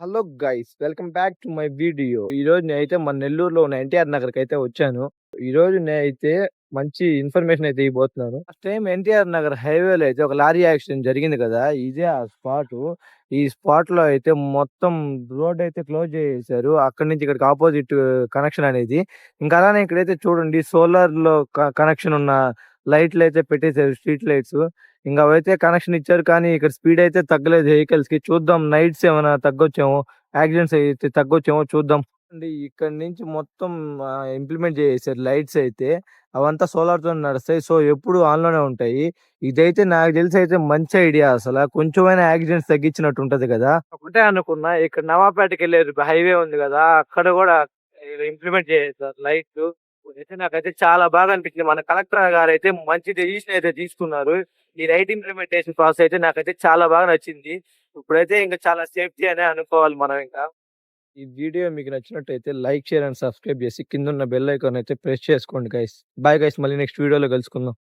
Hello guys, welcome back to my video. ఈరోజు నేనైతే మన నెల్లూరులో ఉన్న ఎన్టీఆర్ నగర్కి అయితే వచ్చాను. ఈరోజు నేనైతే మంచి ఇన్ఫర్మేషన్ అయితే ఇవ్వబోతున్నాను. ఫస్ట్ టైం ఎన్టీఆర్ నగర్ హైవేలో అయితే ఒక లారీ యాక్సిడెంట్ జరిగింది కదా, ఇదే ఆ స్పాట్. ఈ స్పాట్ లో అయితే మొత్తం రోడ్ అయితే క్లోజ్ చేసేసారు. అక్కడి నుంచి ఇక్కడికి ఆపోజిట్ కనెక్షన్ అనేది. ఇంకా అలానే ఇక్కడైతే చూడండి, సోలార్ లో కనెక్షన్ ఉన్న లైట్లు అయితే పెట్టేశారు, స్ట్రీట్ లైట్స్. ఇంకా అవైతే కనెక్షన్ ఇచ్చారు, కానీ ఇక్కడ స్పీడ్ అయితే తగ్గలేదు వెహికల్స్ కి. చూద్దాం, నైట్స్ ఏమైనా తగ్గొచ్చేమో, యాక్సిడెంట్స్ అయితే తగ్గొచ్చేమో చూద్దాం. అండి, ఇక్కడ నుంచి మొత్తం ఇంప్లిమెంట్ చేసేసారు లైట్స్ అయితే. అవంతా సోలార్ తో నడుస్తాయి, సో ఎప్పుడు ఆన్ లోనే ఉంటాయి. ఇదైతే నాకు తెలిసి అయితే మంచి ఐడియా. అసలు కొంచెమైనా యాక్సిడెంట్స్ తగ్గించినట్టు ఉంటది కదా. ఒకటే అనుకున్నా, ఇక్కడ నవాపేటకి వెళ్ళే హైవే ఉంది కదా, అక్కడ కూడా ఇంప్లిమెంట్ చేసేసారు లైట్లు. అయితే నాకైతే చాలా బాగా అనిపించింది. మన కలెక్టర్ గారు అయితే మంచి డెసిషన్ అయితే తీసుకున్నారు. ఈ రైట్ ఇంప్లిమెంటేషన్ ప్రాసెస్ అయితే నాకైతే చాలా బాగా నచ్చింది. ఇప్పుడైతే ఇంకా చాలా సేఫ్టీ అనే అనుకోవాలి మనం. ఇంకా ఈ వీడియో మీకు నచ్చినట్టయితే లైక్, షేర్ అండ్ సబ్స్క్రైబ్ చేసి కింద ఉన్న బెల్ ఐకాన్ అయితే ప్రెస్ చేసుకోండి గైస్. బాయ్ గైస్, మళ్ళీ నెక్స్ట్ వీడియోలో కలుసుకుందాం.